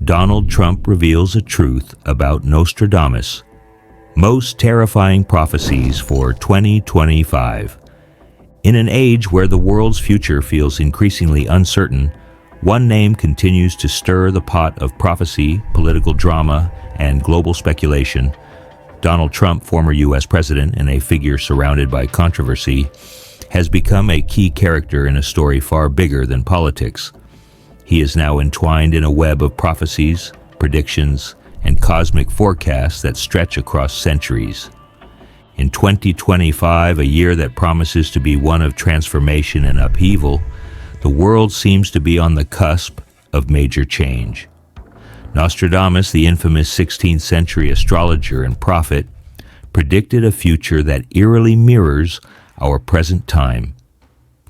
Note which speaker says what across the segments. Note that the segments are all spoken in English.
Speaker 1: Donald Trump reveals a truth about Nostradamus' most terrifying prophecies for 2025. In an age where the world's future feels increasingly uncertain, one name continues to stir the pot of prophecy, political drama, and global speculation. Donald Trump, former U.S. president and a figure surrounded by controversy, has become a key character in a story far bigger than politics. He is now entwined in a web of prophecies, predictions, and cosmic forecasts that stretch across centuries. In 2025, a year that promises to be one of transformation and upheaval, the world seems to be on the cusp of major change. Nostradamus, the infamous 16th century astrologer and prophet, predicted a future that eerily mirrors our present time.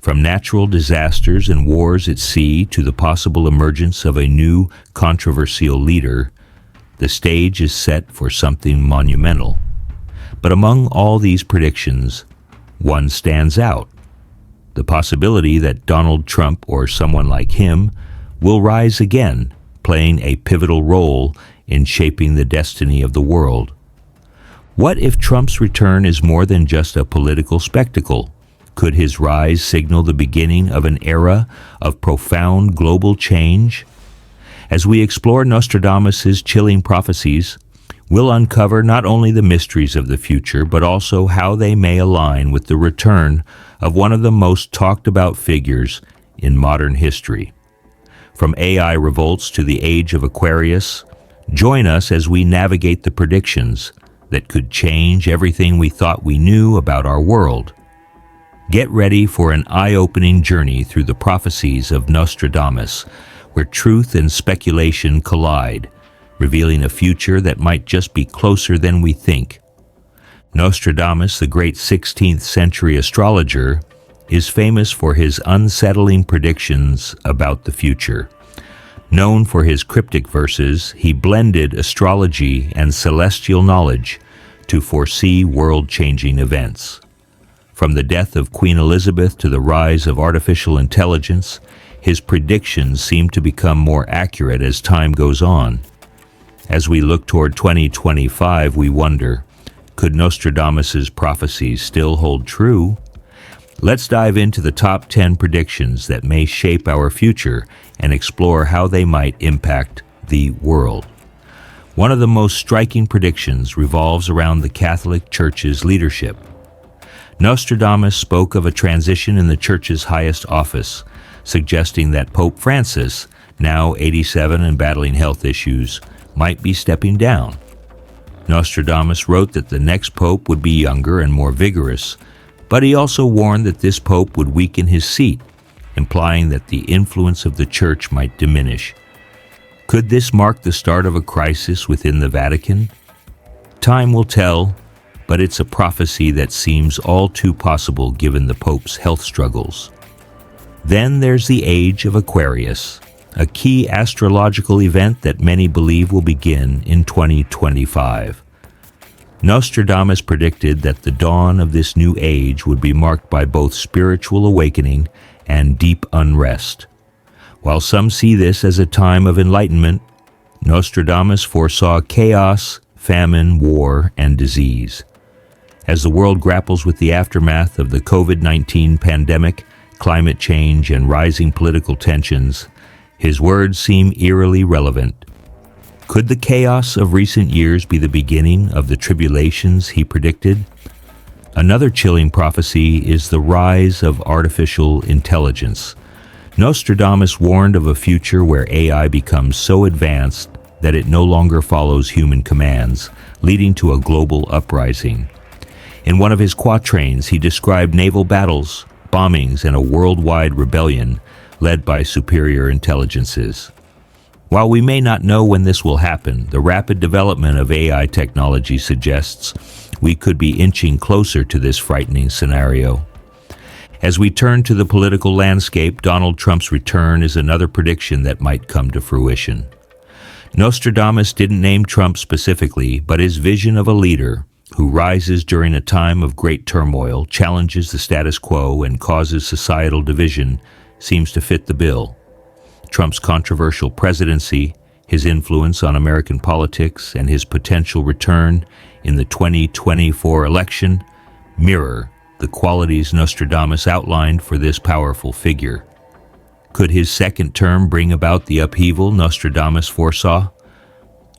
Speaker 1: From natural disasters and wars at sea to the possible emergence of a new controversial leader, the stage is set for something monumental. But among all these predictions, one stands out: the possibility that Donald Trump or someone like him will rise again, playing a pivotal role in shaping the destiny of the world. What if Trump's return is more than just a political spectacle? Could his rise signal the beginning of an era of profound global change? As we explore Nostradamus' chilling prophecies, we'll uncover not only the mysteries of the future, but also how they may align with the return of one of the most talked about figures in modern history. From AI revolts to the age of Aquarius, join us as we navigate the predictions that could change everything we thought we knew about our world. Get ready for an eye-opening journey through the prophecies of Nostradamus, where truth and speculation collide, revealing a future that might just be closer than we think. Nostradamus, the great 16th century astrologer, is famous for his unsettling predictions about the future. Known for his cryptic verses, he blended astrology and celestial knowledge to foresee world-changing events. From the death of Queen Elizabeth to the rise of artificial intelligence, his predictions seem to become more accurate as time goes on. As we look toward 2025, we wonder, could Nostradamus' prophecies still hold true? Let's dive into the top 10 predictions that may shape our future and explore how they might impact the world. One of the most striking predictions revolves around the Catholic Church's leadership. Nostradamus spoke of a transition in the Church's highest office, suggesting that Pope Francis, now 87 and battling health issues, might be stepping down. Nostradamus wrote that the next pope would be younger and more vigorous, but he also warned that this pope would weaken his seat, implying that the influence of the Church might diminish. Could this mark the start of a crisis within the Vatican? Time will tell, but it's a prophecy that seems all too possible given the Pope's health struggles. Then there's the age of Aquarius, a key astrological event that many believe will begin in 2025. Nostradamus predicted that the dawn of this new age would be marked by both spiritual awakening and deep unrest. While some see this as a time of enlightenment, Nostradamus foresaw chaos, famine, war, and disease. As the world grapples with the aftermath of the COVID-19 pandemic, climate change, and rising political tensions, his words seem eerily relevant. Could the chaos of recent years be the beginning of the tribulations he predicted? Another chilling prophecy is the rise of artificial intelligence. Nostradamus warned of a future where AI becomes so advanced that it no longer follows human commands, leading to a global uprising. In one of his quatrains, he described naval battles, bombings, and a worldwide rebellion led by superior intelligences. While we may not know when this will happen, the rapid development of AI technology suggests we could be inching closer to this frightening scenario. As we turn to the political landscape, Donald Trump's return is another prediction that might come to fruition. Nostradamus didn't name Trump specifically, but his vision of a leader who rises during a time of great turmoil, challenges the status quo, and causes societal division seems to fit the bill. Trump's controversial presidency, His influence on American politics and his potential return in the 2024 election mirror the qualities Nostradamus outlined for this powerful figure. Could his second term bring about the upheaval Nostradamus foresaw?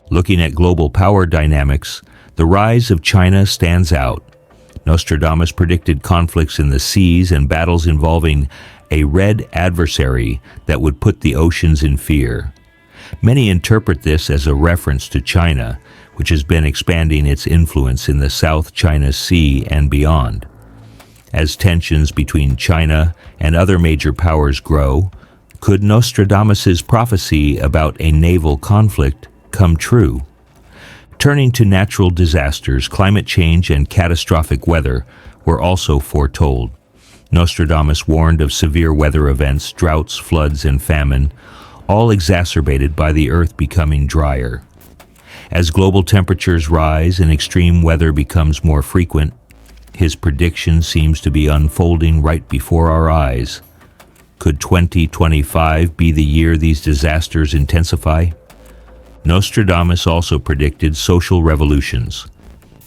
Speaker 1: Looking at global power dynamics, the rise of China stands out. Nostradamus predicted conflicts in the seas and battles involving a red adversary that would put the oceans in fear. Many interpret this as a reference to China, which has been expanding its influence in the South China Sea and beyond. As tensions between China and other major powers grow, could Nostradamus's prophecy about a naval conflict come true? Turning to natural disasters, climate change and catastrophic weather were also foretold. Nostradamus warned of severe weather events, droughts, floods, and famine, all exacerbated by the earth becoming drier. As global temperatures rise and extreme weather becomes more frequent, his prediction seems to be unfolding right before our eyes. Could 2025 be the year these disasters intensify? Nostradamus also predicted social revolutions.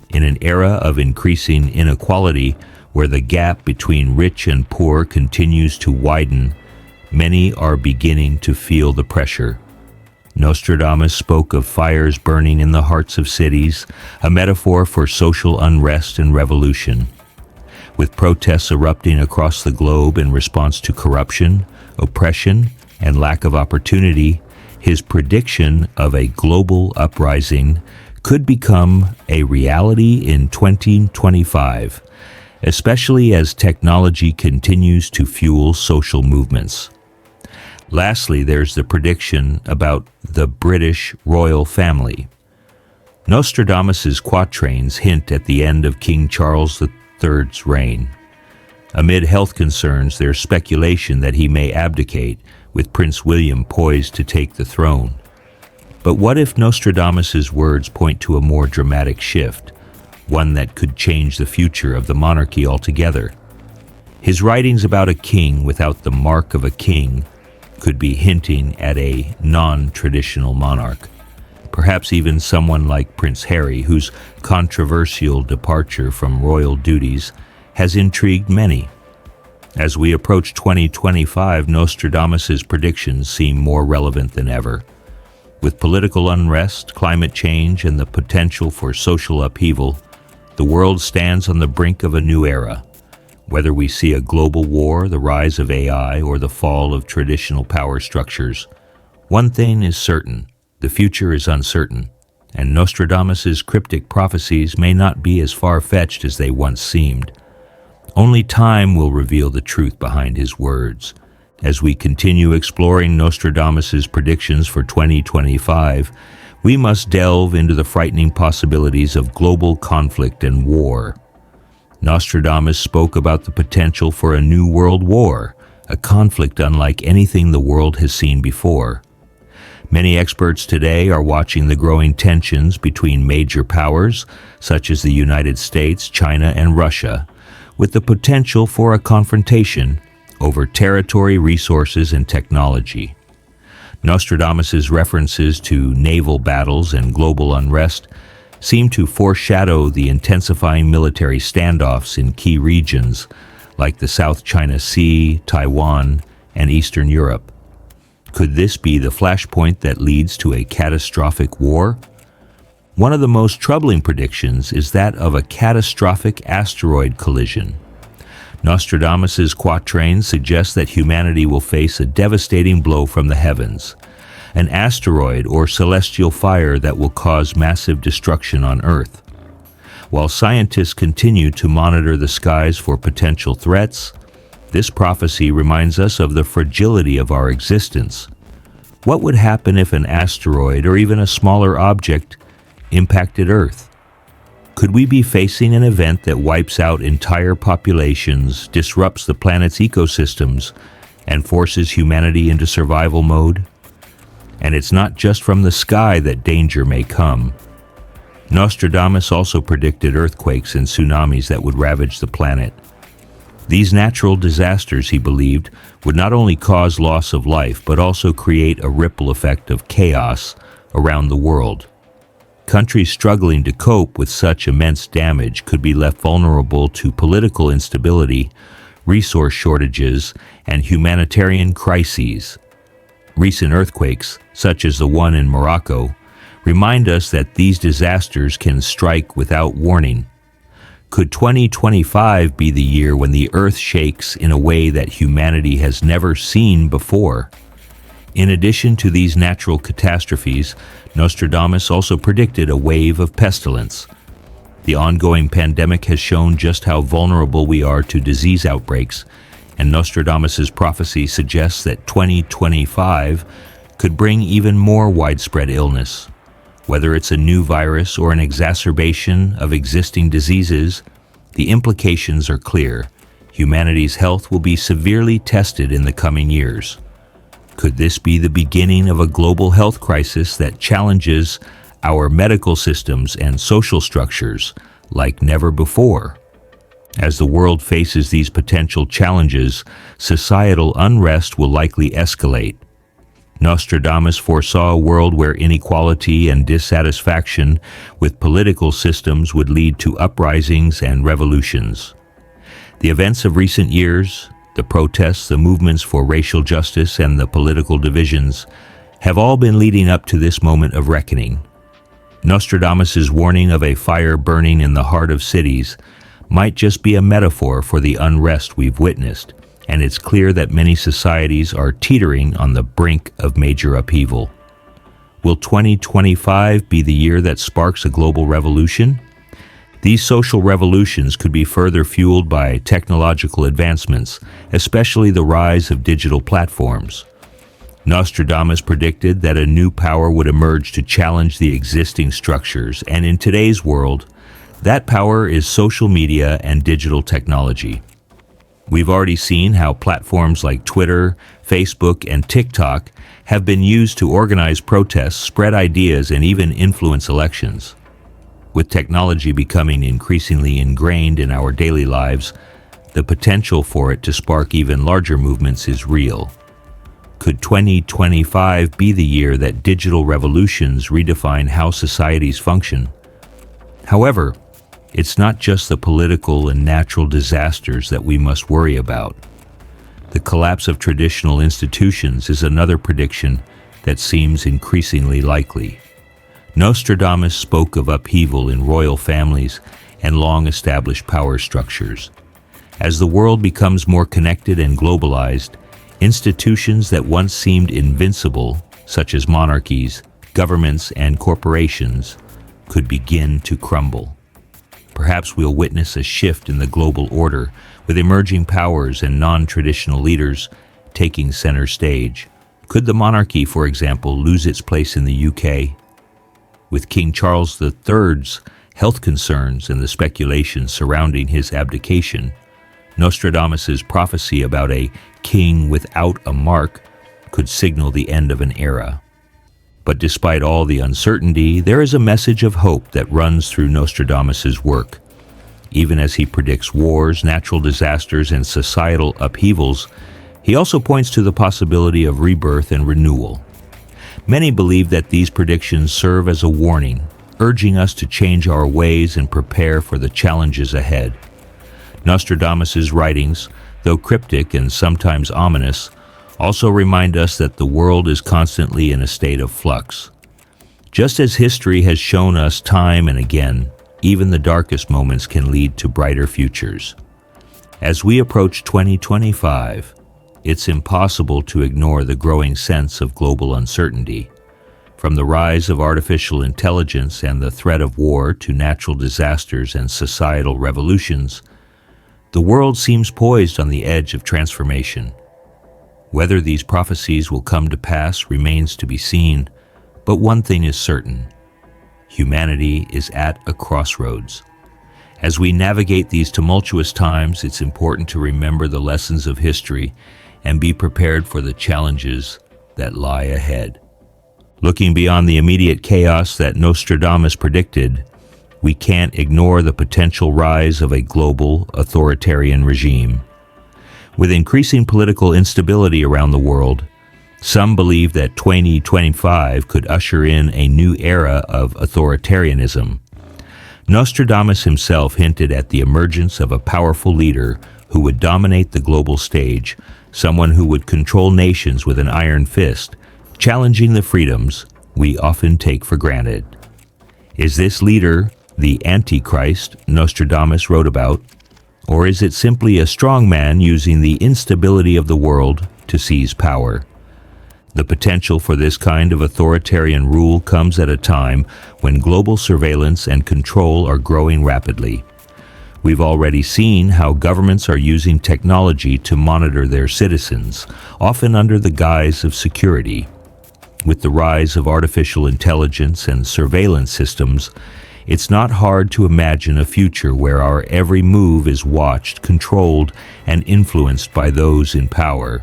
Speaker 1: In an era of increasing inequality, where the gap between rich and poor continues to widen, many are beginning to feel the pressure. Nostradamus spoke of fires burning in the hearts of cities, a metaphor for social unrest and revolution. With protests erupting across the globe in response to corruption, oppression, and lack of opportunity, his prediction of a global uprising could become a reality in 2025, especially as technology continues to fuel social movements. Lastly, there's the prediction about the British royal family. Nostradamus's quatrains hint at the end of King Charles III's reign. Amid health concerns, there's speculation that he may abdicate, with Prince William poised to take the throne. But what if Nostradamus's words point to a more dramatic shift, one that could change the future of the monarchy altogether? His writings about a king without the mark of a king could be hinting at a non-traditional monarch, perhaps even someone like Prince Harry, whose controversial departure from royal duties has intrigued many. As we approach 2025, Nostradamus's predictions seem more relevant than ever. With political unrest, climate change, and the potential for social upheaval, the world stands on the brink of a new era. Whether we see a global war, the rise of AI, or the fall of traditional power structures, one thing is certain: the future is uncertain, and Nostradamus's cryptic prophecies may not be as far-fetched as they once seemed. Only time will reveal the truth behind his words. As we continue exploring Nostradamus's predictions for 2025, we must delve into the frightening possibilities of global conflict and war. Nostradamus spoke about the potential for a new world war, a conflict unlike anything the world has seen before. Many experts today are watching the growing tensions between major powers, such as the United States, China, and Russia, with the potential for a confrontation over territory, resources, and technology. Nostradamus's references to naval battles and global unrest seem to foreshadow the intensifying military standoffs in key regions like the South China Sea, Taiwan, and Eastern Europe. Could this be the flashpoint that leads to a catastrophic war? One of the most troubling predictions is that of a catastrophic asteroid collision. Nostradamus's quatrains suggest that humanity will face a devastating blow from the heavens, an asteroid or celestial fire that will cause massive destruction on Earth. While scientists continue to monitor the skies for potential threats, this prophecy reminds us of the fragility of our existence. What would happen if an asteroid or even a smaller object impacted Earth? Could we be facing an event that wipes out entire populations, disrupts the planet's ecosystems, and forces humanity into survival mode? And it's not just from the sky that danger may come. Nostradamus also predicted earthquakes and tsunamis that would ravage the planet. These natural disasters, he believed, would not only cause loss of life, but also create a ripple effect of chaos around the world. Countries struggling to cope with such immense damage could be left vulnerable to political instability, resource shortages, and humanitarian crises. Recent earthquakes, such as the one in Morocco, remind us that these disasters can strike without warning. Could 2025 be the year when the earth shakes in a way that humanity has never seen before? In addition to these natural catastrophes, Nostradamus also predicted a wave of pestilence. The ongoing pandemic has shown just how vulnerable we are to disease outbreaks, and Nostradamus's prophecy suggests that 2025 could bring even more widespread illness. Whether it's a new virus or an exacerbation of existing diseases, the implications are clear. Humanity's health will be severely tested in the coming years. Could this be the beginning of a global health crisis that challenges our medical systems and social structures like never before? As the world faces these potential challenges, societal unrest will likely escalate. Nostradamus foresaw a world where inequality and dissatisfaction with political systems would lead to uprisings and revolutions. The events of recent years, the protests, the movements for racial justice, and the political divisions have all been leading up to this moment of reckoning. Nostradamus's warning of a fire burning in the heart of cities might just be a metaphor for the unrest we've witnessed, and it's clear that many societies are teetering on the brink of major upheaval. Will 2025 be the year that sparks a global revolution? These social revolutions could be further fueled by technological advancements, especially the rise of digital platforms. Nostradamus predicted that a new power would emerge to challenge the existing structures, and in today's world, that power is social media and digital technology. We've already seen how platforms like Twitter, Facebook, and TikTok have been used to organize protests, spread ideas, and even influence elections. With technology becoming increasingly ingrained in our daily lives, the potential for it to spark even larger movements is real. Could 2025 be the year that digital revolutions redefine how societies function? However, it's not just the political and natural disasters that we must worry about. The collapse of traditional institutions is another prediction that seems increasingly likely. Nostradamus spoke of upheaval in royal families and long-established power structures. As the world becomes more connected and globalized, institutions that once seemed invincible, such as monarchies, governments, and corporations, could begin to crumble. Perhaps we'll witness a shift in the global order, with emerging powers and non-traditional leaders taking center stage. Could the monarchy, for example, lose its place in the UK? With King Charles III's health concerns and the speculation surrounding his abdication, Nostradamus's prophecy about a king without a mark could signal the end of an era. But despite all the uncertainty, there is a message of hope that runs through Nostradamus's work. Even as he predicts wars, natural disasters, and societal upheavals, he also points to the possibility of rebirth and renewal. Many believe that these predictions serve as a warning, urging us to change our ways and prepare for the challenges ahead. Nostradamus's writings, though cryptic and sometimes ominous, also remind us that the world is constantly in a state of flux. Just as history has shown us time and again, even the darkest moments can lead to brighter futures. As we approach 2025, it's impossible to ignore the growing sense of global uncertainty. From the rise of artificial intelligence and the threat of war to natural disasters and societal revolutions, the world seems poised on the edge of transformation. Whether these prophecies will come to pass remains to be seen, but one thing is certain: humanity is at a crossroads. As we navigate these tumultuous times, it's important to remember the lessons of history and be prepared for the challenges that lie ahead. Looking beyond the immediate chaos that Nostradamus predicted, we can't ignore the potential rise of a global authoritarian regime. With increasing political instability around the world, Some believe that 2025 could usher in a new era of authoritarianism. Nostradamus himself hinted at the emergence of a powerful leader who would dominate the global stage, someone who would control nations with an iron fist, challenging the freedoms we often take for granted. Is this leader the Antichrist Nostradamus wrote about, or is it simply a strong man using the instability of the world to seize power? The potential for this kind of authoritarian rule comes at a time when global surveillance and control are growing rapidly. We've already seen how governments are using technology to monitor their citizens, often under the guise of security. With the rise of artificial intelligence and surveillance systems, it's not hard to imagine a future where our every move is watched, controlled, and influenced by those in power.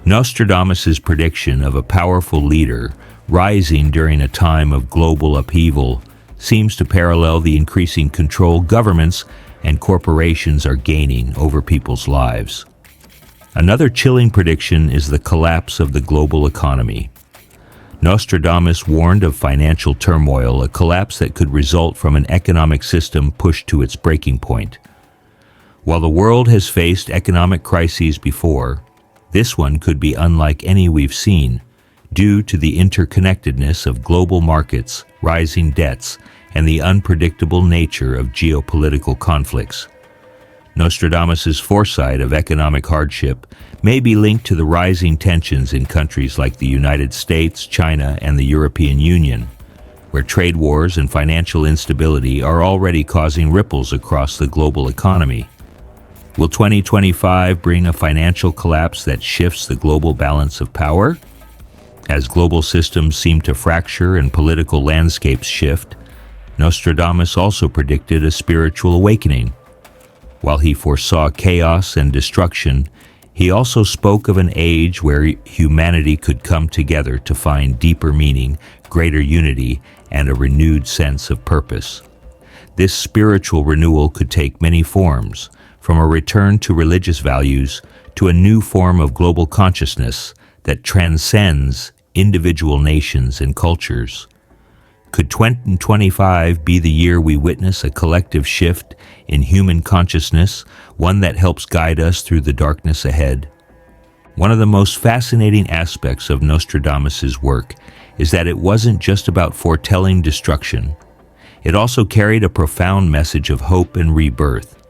Speaker 1: Nostradamus' prediction of a powerful leader rising during a time of global upheaval seems to parallel the increasing control governments and corporations are gaining over people's lives. Another chilling prediction is the collapse of the global economy. Nostradamus warned of financial turmoil, a collapse that could result from an economic system pushed to its breaking point. While the world has faced economic crises before, this one could be unlike any we've seen, due to the interconnectedness of global markets, rising debts, and the unpredictable nature of geopolitical conflicts. Nostradamus' foresight of economic hardship may be linked to the rising tensions in countries like the United States, China, and the European Union, where trade wars and financial instability are already causing ripples across the global economy. Will 2025 bring a financial collapse that shifts the global balance of power? As global systems seem to fracture and political landscapes shift, Nostradamus also predicted a spiritual awakening. While he foresaw chaos and destruction, he also spoke of an age where humanity could come together to find deeper meaning, greater unity, and a renewed sense of purpose. This spiritual renewal could take many forms, from a return to religious values to a new form of global consciousness that transcends individual nations and cultures. Could 2025 be the year we witness a collective shift in human consciousness, one that helps guide us through the darkness ahead? One of the most fascinating aspects of Nostradamus' work is that it wasn't just about foretelling destruction. It also carried a profound message of hope and rebirth.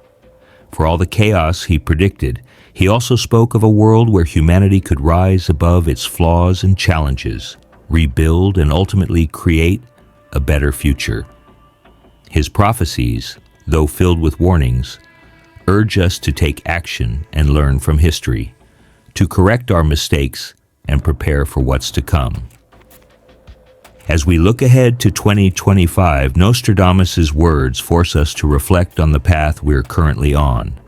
Speaker 1: For all the chaos he predicted, he also spoke of a world where humanity could rise above its flaws and challenges, rebuild, and ultimately create a better future. His prophecies, though filled with warnings, urge us to take action and learn from history, to correct our mistakes and prepare for what's to come. As we look ahead to 2025, Nostradamus' words force us to reflect on the path we're currently on.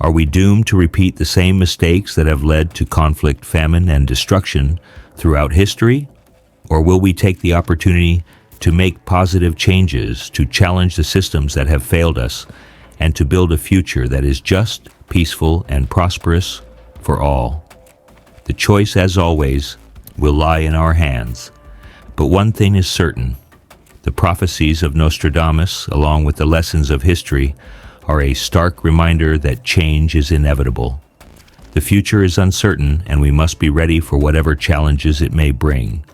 Speaker 1: Are we doomed to repeat the same mistakes that have led to conflict, famine, and destruction throughout history? Or will we take the opportunity to make positive changes, to challenge the systems that have failed us, and to build a future that is just, peaceful, and prosperous for all? The choice, as always, will lie in our hands. But one thing is certain: the prophecies of Nostradamus, along with the lessons of history, are a stark reminder that change is inevitable. The future is uncertain, and we must be ready for whatever challenges it may bring.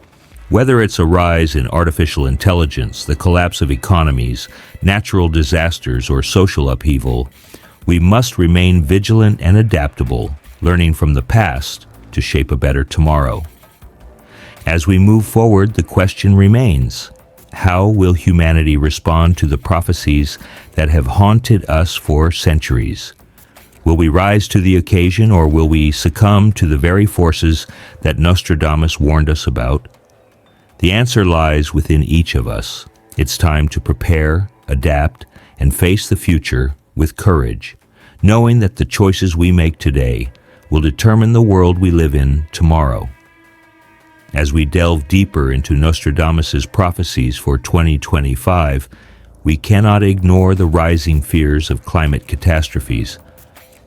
Speaker 1: Whether it's a rise in artificial intelligence, the collapse of economies, natural disasters, or social upheaval, we must remain vigilant and adaptable, learning from the past to shape a better tomorrow. As we move forward, the question remains: how will humanity respond to the prophecies that have haunted us for centuries? Will we rise to the occasion, or will we succumb to the very forces that Nostradamus warned us about? The answer lies within each of us. It's time to prepare, adapt, and face the future with courage, knowing that the choices we make today will determine the world we live in tomorrow. As we delve deeper into Nostradamus' prophecies for 2025, we cannot ignore the rising fears of climate catastrophes.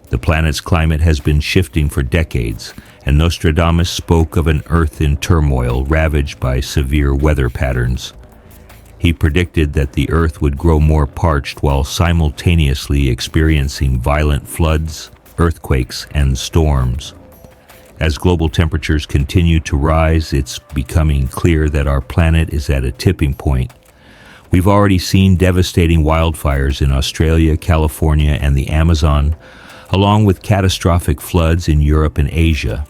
Speaker 1: The planet's climate has been shifting for decades, and Nostradamus spoke of an earth in turmoil ravaged by severe weather patterns. He predicted that the earth would grow more parched while simultaneously experiencing violent floods, earthquakes, and storms. As global temperatures continue to rise, it's becoming clear that our planet is at a tipping point. We've already seen devastating wildfires in Australia, California, and the Amazon, along with catastrophic floods in Europe and Asia.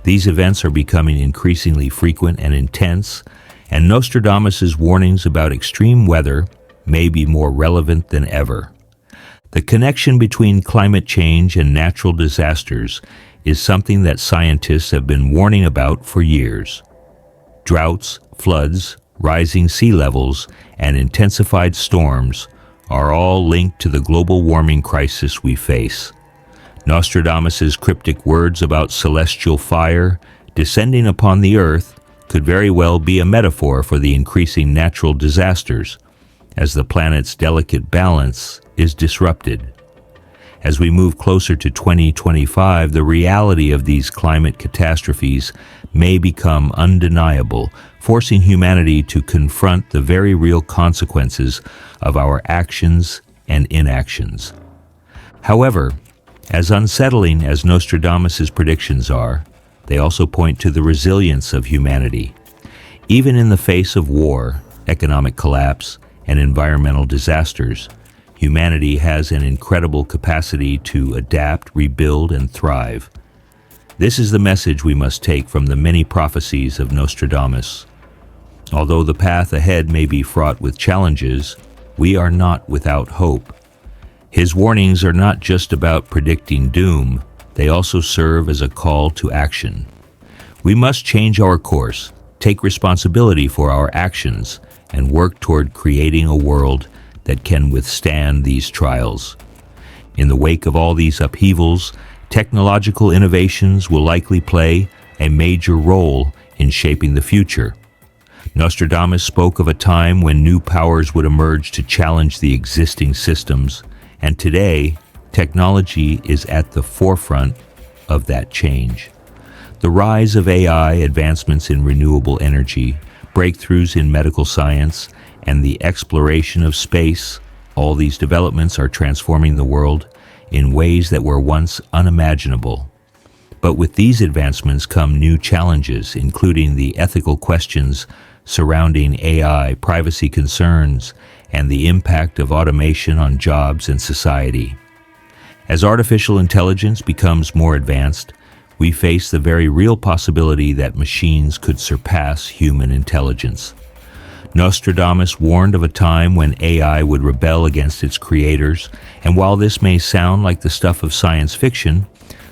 Speaker 1: These events are becoming increasingly frequent and intense, and Nostradamus' warnings about extreme weather may be more relevant than ever. The connection between climate change and natural disasters is something that scientists have been warning about for years. Droughts, floods, rising sea levels, and intensified storms are all linked to the global warming crisis we face. Nostradamus' cryptic words about celestial fire descending upon the earth could very well be a metaphor for the increasing natural disasters, as the planet's delicate balance is disrupted. As we move closer to 2025, the reality of these climate catastrophes may become undeniable, forcing humanity to confront the very real consequences of our actions and inactions. However, as unsettling as Nostradamus' predictions are, they also point to the resilience of humanity. Even in the face of war, economic collapse, and environmental disasters, humanity has an incredible capacity to adapt, rebuild, and thrive. This is the message we must take from the many prophecies of Nostradamus. Although the path ahead may be fraught with challenges, we are not without hope. His warnings are not just about predicting doom, they also serve as a call to action. We must change our course, take responsibility for our actions, and work toward creating a world that can withstand these trials. In the wake of all these upheavals, technological innovations will likely play a major role in shaping the future. Nostradamus spoke of a time when new powers would emerge to challenge the existing systems, and today, technology is at the forefront of that change. The rise of AI, advancements in renewable energy, breakthroughs in medical science, and the exploration of space, all these developments are transforming the world in ways that were once unimaginable. But with these advancements come new challenges, including the ethical questions surrounding AI, privacy concerns, and the impact of automation on jobs and society. As artificial intelligence becomes more advanced, we face the very real possibility that machines could surpass human intelligence. Nostradamus warned of a time when AI would rebel against its creators, and while this may sound like the stuff of science fiction,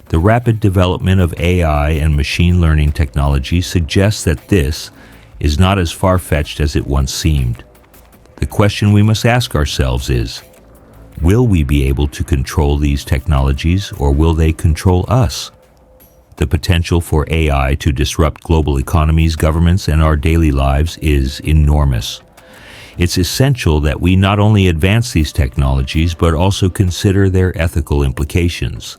Speaker 1: the rapid development of AI and machine learning technology suggests that this is not as far-fetched as it once seemed. The question we must ask ourselves is, will we be able to control these technologies, or will they control us? The potential for AI to disrupt global economies, governments, and our daily lives is enormous. It's essential that we not only advance these technologies, but also consider their ethical implications.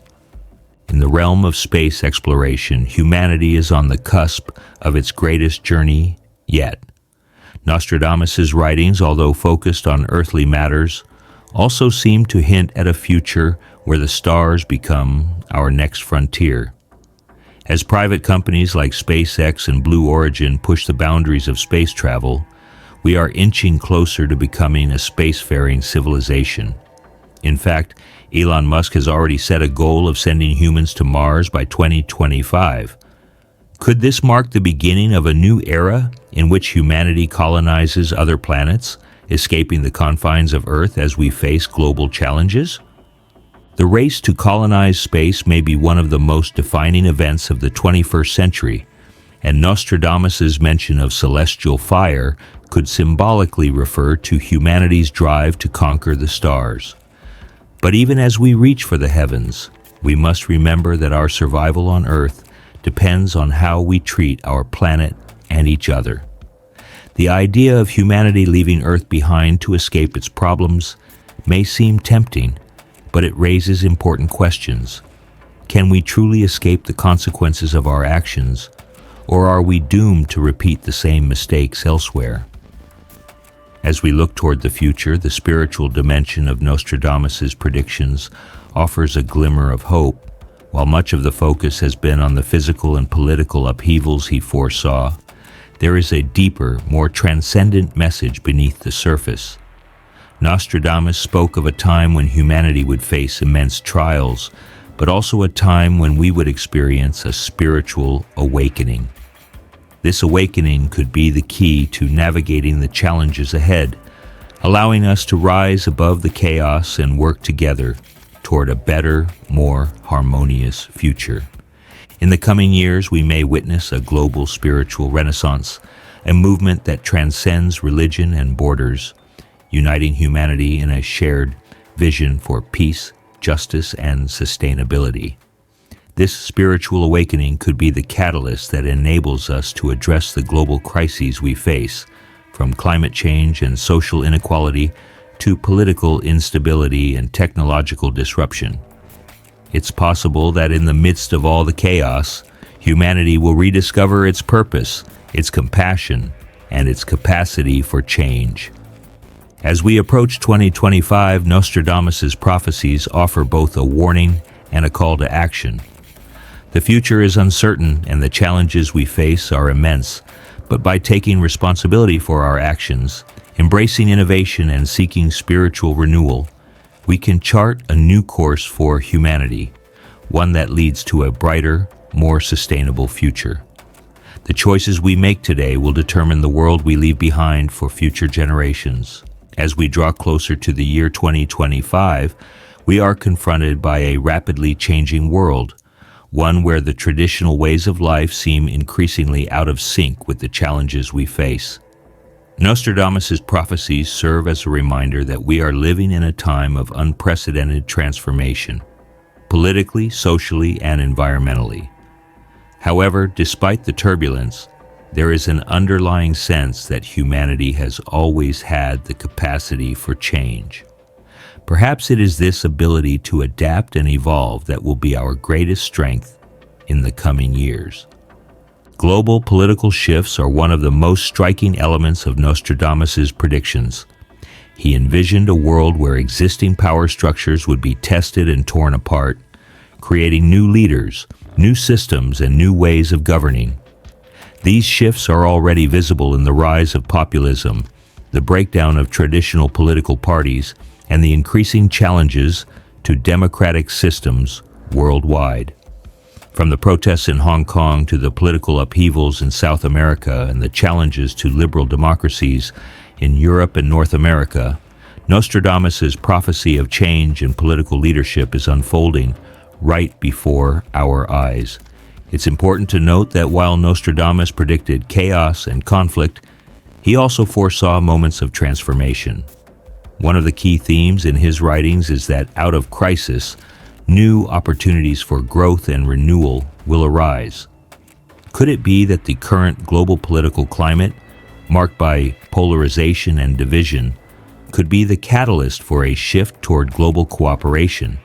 Speaker 1: In the realm of space exploration, humanity is on the cusp of its greatest journey yet. Nostradamus' writings, although focused on earthly matters, also seem to hint at a future where the stars become our next frontier. As private companies like SpaceX and Blue Origin push the boundaries of space travel, we are inching closer to becoming a spacefaring civilization. In fact, Elon Musk has already set a goal of sending humans to Mars by 2025. Could this mark the beginning of a new era in which humanity colonizes other planets, escaping the confines of Earth as we face global challenges? The race to colonize space may be one of the most defining events of the 21st century, and Nostradamus' mention of celestial fire could symbolically refer to humanity's drive to conquer the stars. But even as we reach for the heavens, we must remember that our survival on Earth depends on how we treat our planet and each other. The idea of humanity leaving Earth behind to escape its problems may seem tempting, but it raises important questions. Can we truly escape the consequences of our actions, or are we doomed to repeat the same mistakes elsewhere? As we look toward the future, the spiritual dimension of Nostradamus's predictions offers a glimmer of hope. While much of the focus has been on the physical and political upheavals he foresaw, there is a deeper, more transcendent message beneath the surface. Nostradamus spoke of a time when humanity would face immense trials, but also a time when we would experience a spiritual awakening. This awakening could be the key to navigating the challenges ahead, allowing us to rise above the chaos and work together toward a better, more harmonious future. In the coming years, we may witness a global spiritual renaissance, a movement that transcends religion and borders, uniting humanity in a shared vision for peace, justice, and sustainability. This spiritual awakening could be the catalyst that enables us to address the global crises we face, from climate change and social inequality to political instability and technological disruption. It's possible that in the midst of all the chaos, humanity will rediscover its purpose, its compassion, and its capacity for change. As we approach 2025, Nostradamus's prophecies offer both a warning and a call to action. The future is uncertain and the challenges we face are immense, but by taking responsibility for our actions, embracing innovation and seeking spiritual renewal, we can chart a new course for humanity, one that leads to a brighter, more sustainable future. The choices we make today will determine the world we leave behind for future generations. As we draw closer to the year 2025, we are confronted by a rapidly changing world, one where the traditional ways of life seem increasingly out of sync with the challenges we face. Nostradamus's prophecies serve as a reminder that we are living in a time of unprecedented transformation, politically, socially, and environmentally. However, despite the turbulence, there is an underlying sense that humanity has always had the capacity for change. Perhaps it is this ability to adapt and evolve that will be our greatest strength in the coming years. Global political shifts are one of the most striking elements of Nostradamus's predictions. He envisioned a world where existing power structures would be tested and torn apart, creating new leaders, new systems, and new ways of governing. These shifts are already visible in the rise of populism, the breakdown of traditional political parties, and the increasing challenges to democratic systems worldwide. From the protests in Hong Kong to the political upheavals in South America and the challenges to liberal democracies in Europe and North America, Nostradamus's prophecy of change in political leadership is unfolding right before our eyes. It's important to note that while Nostradamus predicted chaos and conflict, he also foresaw moments of transformation. One of the key themes in his writings is that out of crisis, new opportunities for growth and renewal will arise. Could it be that the current global political climate, marked by polarization and division, could be the catalyst for a shift toward global cooperation?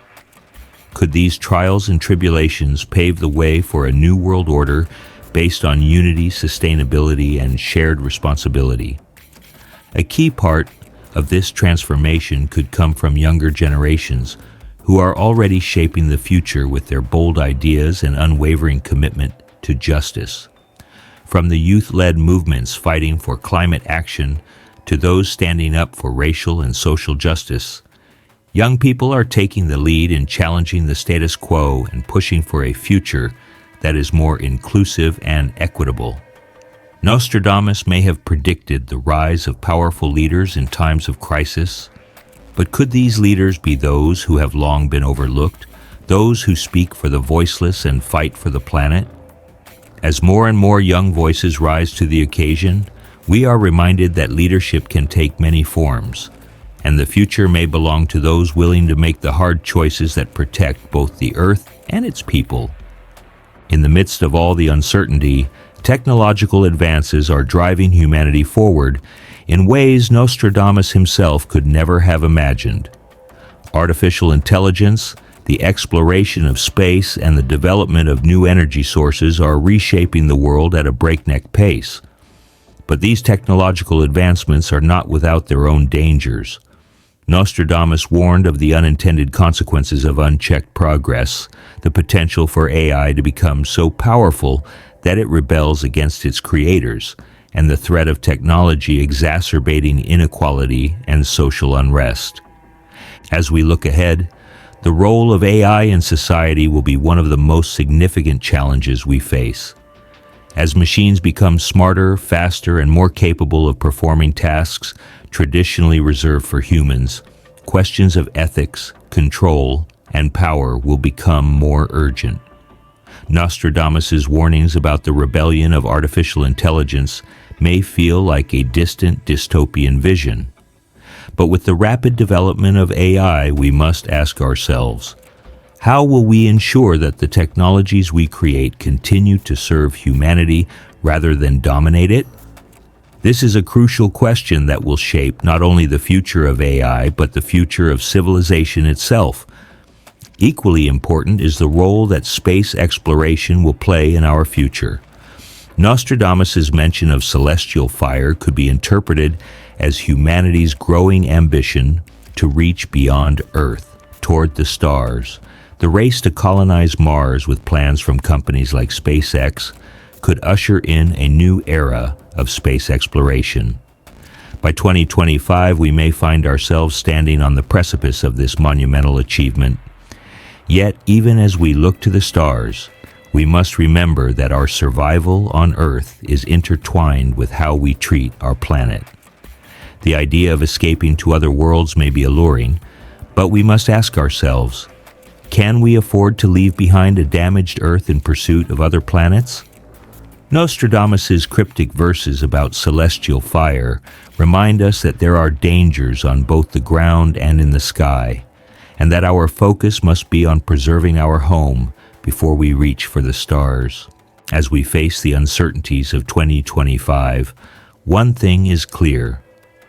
Speaker 1: Could these trials and tribulations pave the way for a new world order based on unity, sustainability, and shared responsibility? A key part of this transformation could come from younger generations who are already shaping the future with their bold ideas and unwavering commitment to justice. From the youth-led movements fighting for climate action to those standing up for racial and social justice, young people are taking the lead in challenging the status quo and pushing for a future that is more inclusive and equitable. Nostradamus may have predicted the rise of powerful leaders in times of crisis, but could these leaders be those who have long been overlooked, those who speak for the voiceless and fight for the planet? As more and more young voices rise to the occasion, we are reminded that leadership can take many forms, and the future may belong to those willing to make the hard choices that protect both the earth and its people. In the midst of all the uncertainty, technological advances are driving humanity forward in ways Nostradamus himself could never have imagined. Artificial intelligence, The exploration of space and the development of new energy sources are reshaping the world at a breakneck pace. But these technological advancements are not without their own dangers. Nostradamus warned of the unintended consequences of unchecked progress, the potential for AI to become so powerful that it rebels against its creators, and the threat of technology exacerbating inequality and social unrest. As we look ahead, the role of AI in society will be one of the most significant challenges we face. As machines become smarter, faster, and more capable of performing tasks traditionally reserved for humans, questions of ethics, control, and power will become more urgent. Nostradamus's warnings about the rebellion of artificial intelligence may feel like a distant dystopian vision. But with the rapid development of AI, we must ask ourselves, how will we ensure that the technologies we create continue to serve humanity rather than dominate it? This is a crucial question that will shape not only the future of AI, but the future of civilization itself. Equally important is the role that space exploration will play in our future. Nostradamus' mention of celestial fire could be interpreted as humanity's growing ambition to reach beyond Earth, toward the stars. The race to colonize Mars with plans from companies like SpaceX could usher in a new era of space exploration. By 2025, we may find ourselves standing on the precipice of this monumental achievement. Yet, even as we look to the stars, we must remember that our survival on Earth is intertwined with how we treat our planet. The idea of escaping to other worlds may be alluring, but we must ask ourselves, can we afford to leave behind a damaged Earth in pursuit of other planets? Nostradamus' cryptic verses about celestial fire remind us that there are dangers on both the ground and in the sky, and that our focus must be on preserving our home before we reach for the stars. As we face the uncertainties of 2025, one thing is clear: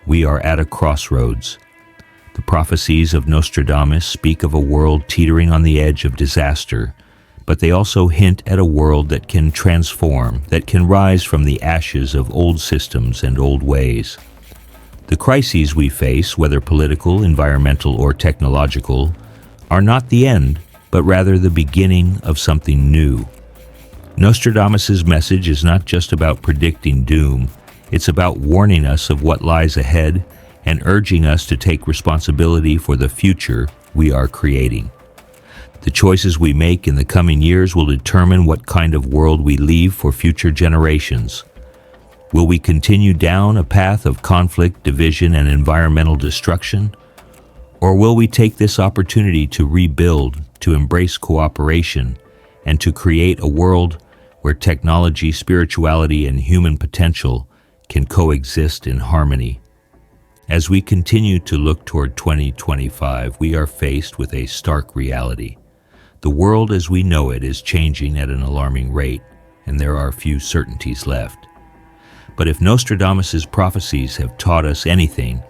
Speaker 1: we are at a crossroads. The prophecies of Nostradamus speak of a world teetering on the edge of disaster, but they also hint at a world that can transform, that can rise from the ashes of old systems and old ways. The crises we face, whether political, environmental, or technological, are not the end, but rather the beginning of something new. Nostradamus' message is not just about predicting doom, it's about warning us of what lies ahead and urging us to take responsibility for the future we are creating. The choices we make in the coming years will determine what kind of world we leave for future generations. Will we continue down a path of conflict, division, and environmental destruction? Or will we take this opportunity to rebuild, to embrace cooperation, and to create a world where technology, spirituality, and human potential can coexist in harmony? As we continue to look toward 2025, we are faced with a stark reality. The world as we know it is changing at an alarming rate, and there are few certainties left. But if Nostradamus' prophecies have taught us anything,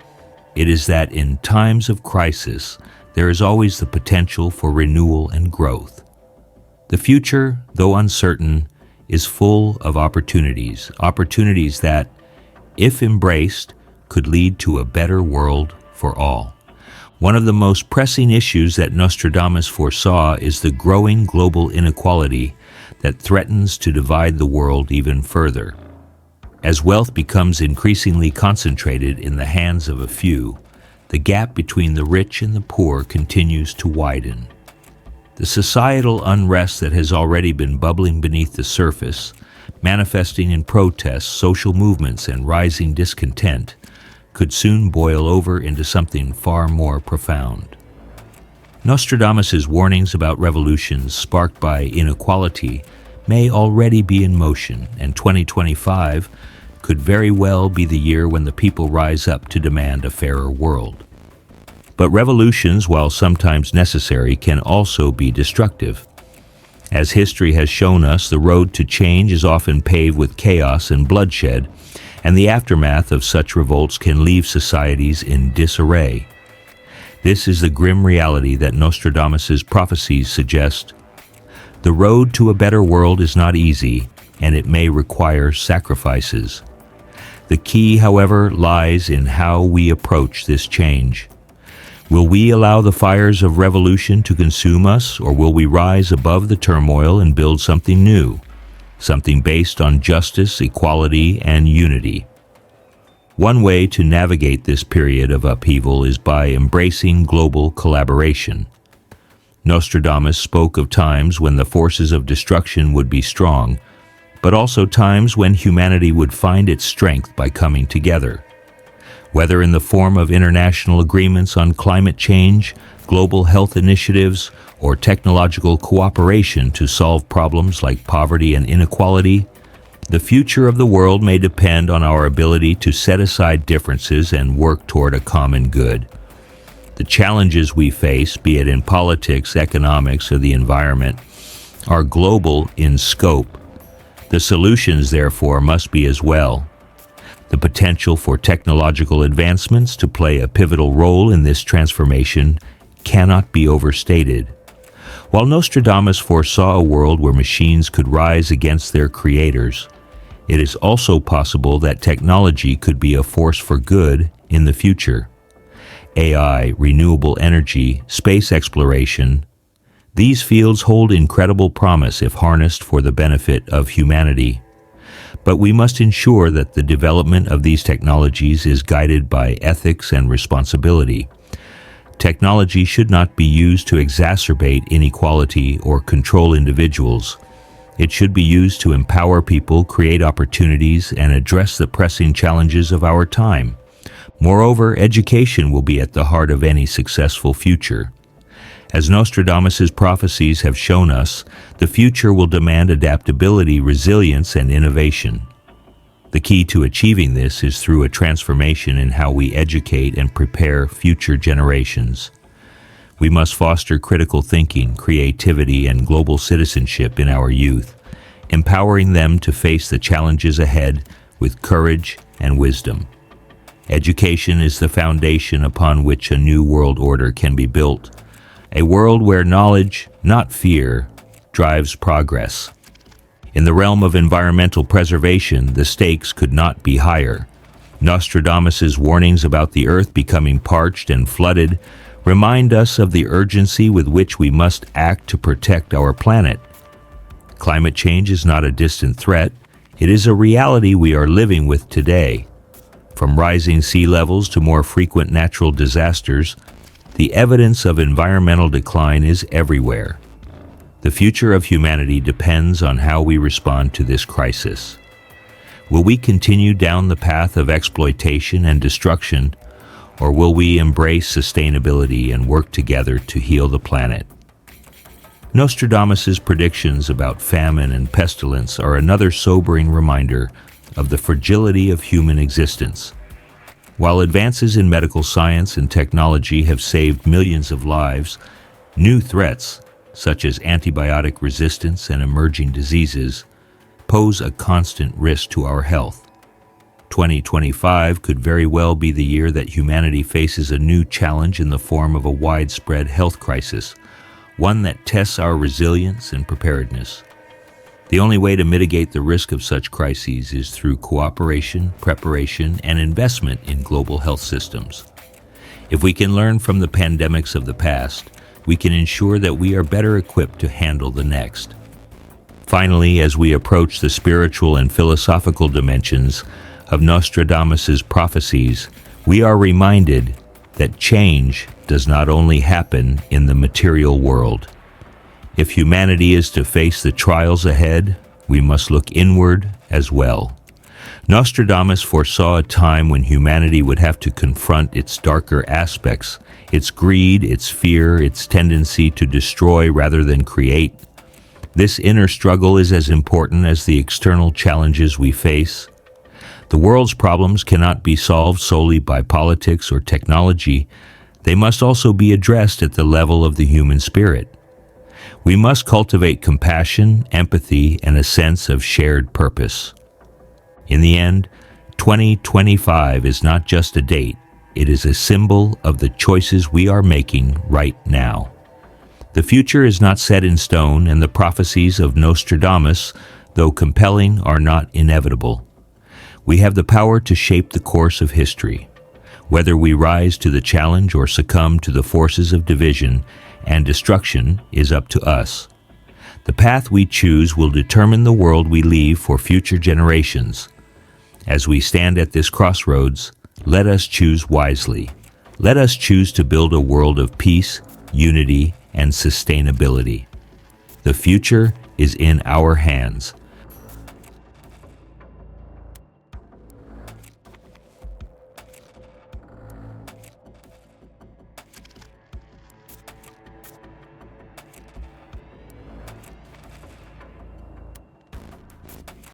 Speaker 1: it is that in times of crisis, there is always the potential for renewal and growth. The future, though uncertain, is full of opportunities that, if embraced, could lead to a better world for all. One of the most pressing issues that Nostradamus foresaw is the growing global inequality that threatens to divide the world even further. As wealth becomes increasingly concentrated in the hands of a few, the gap between the rich and the poor continues to widen. The societal unrest that has already been bubbling beneath the surface, manifesting in protests, social movements, and rising discontent, could soon boil over into something far more profound. Nostradamus' warnings about revolutions sparked by inequality may already be in motion, and 2025 could very well be the year when the people rise up to demand a fairer world. But revolutions, while sometimes necessary, can also be destructive. As history has shown us, the road to change is often paved with chaos and bloodshed, and the aftermath of such revolts can leave societies in disarray. This is the grim reality that Nostradamus's prophecies suggest. The road to a better world is not easy, and it may require sacrifices. The key, however, lies in how we approach this change. Will we allow the fires of revolution to consume us, or will we rise above the turmoil and build something new, something based on justice, equality, and unity? One way to navigate this period of upheaval is by embracing global collaboration. Nostradamus spoke of times when the forces of destruction would be strong, but also times when humanity would find its strength by coming together. Whether in the form of international agreements on climate change, global health initiatives, or technological cooperation to solve problems like poverty and inequality, the future of the world may depend on our ability to set aside differences and work toward a common good. The challenges we face, be it in politics, economics, or the environment, are global in scope. The solutions, therefore, must be as well. The potential for technological advancements to play a pivotal role in this transformation cannot be overstated. While Nostradamus foresaw a world where machines could rise against their creators, it is also possible that technology could be a force for good in the future. AI, renewable energy, space exploration, these fields hold incredible promise if harnessed for the benefit of humanity. But we must ensure that the development of these technologies is guided by ethics and responsibility. Technology should not be used to exacerbate inequality or control individuals. It should be used to empower people, create opportunities, and address the pressing challenges of our time. Moreover, education will be at the heart of any successful future. As Nostradamus's prophecies have shown us, the future will demand adaptability, resilience, and innovation. The key to achieving this is through a transformation in how we educate and prepare future generations. We must foster critical thinking, creativity, and global citizenship in our youth, empowering them to face the challenges ahead with courage and wisdom. Education is the foundation upon which a new world order can be built, a world where knowledge, not fear, drives progress. In the realm of environmental preservation, the stakes could not be higher. Nostradamus's warnings about the earth becoming parched and flooded remind us of the urgency with which we must act to protect our planet. Climate change is not a distant threat. It is a reality we are living with today. From rising sea levels to more frequent natural disasters, the evidence of environmental decline is everywhere. The future of humanity depends on how we respond to this crisis. Will we continue down the path of exploitation and destruction, or will we embrace sustainability and work together to heal the planet? Nostradamus's predictions about famine and pestilence are another sobering reminder of the fragility of human existence. While advances in medical science and technology have saved millions of lives, new threats, such as antibiotic resistance and emerging diseases, pose a constant risk to our health. 2025 could very well be the year that humanity faces a new challenge in the form of a widespread health crisis, one that tests our resilience and preparedness. The only way to mitigate the risk of such crises is through cooperation, preparation, and investment in global health systems. If we can learn from the pandemics of the past, we can ensure that we are better equipped to handle the next. Finally, as we approach the spiritual and philosophical dimensions of Nostradamus's prophecies, we are reminded that change does not only happen in the material world. If humanity is to face the trials ahead, we must look inward as well. Nostradamus foresaw a time when humanity would have to confront its darker aspects, its greed, its fear, its tendency to destroy rather than create. This inner struggle is as important as the external challenges we face. The world's problems cannot be solved solely by politics or technology. They must also be addressed at the level of the human spirit. We must cultivate compassion, empathy, and a sense of shared purpose. In the end, 2025 is not just a date, It is a symbol of the choices we are making right now. The future is not set in stone, and the prophecies of Nostradamus, though compelling, are not inevitable. We have the power to shape the course of history. Whether we rise to the challenge or succumb to the forces of division and destruction is up to us. The path we choose will determine the world we leave for future generations. As we stand at this crossroads, let us choose wisely. Let us choose to build a world of peace, unity, and sustainability. The future is in our hands.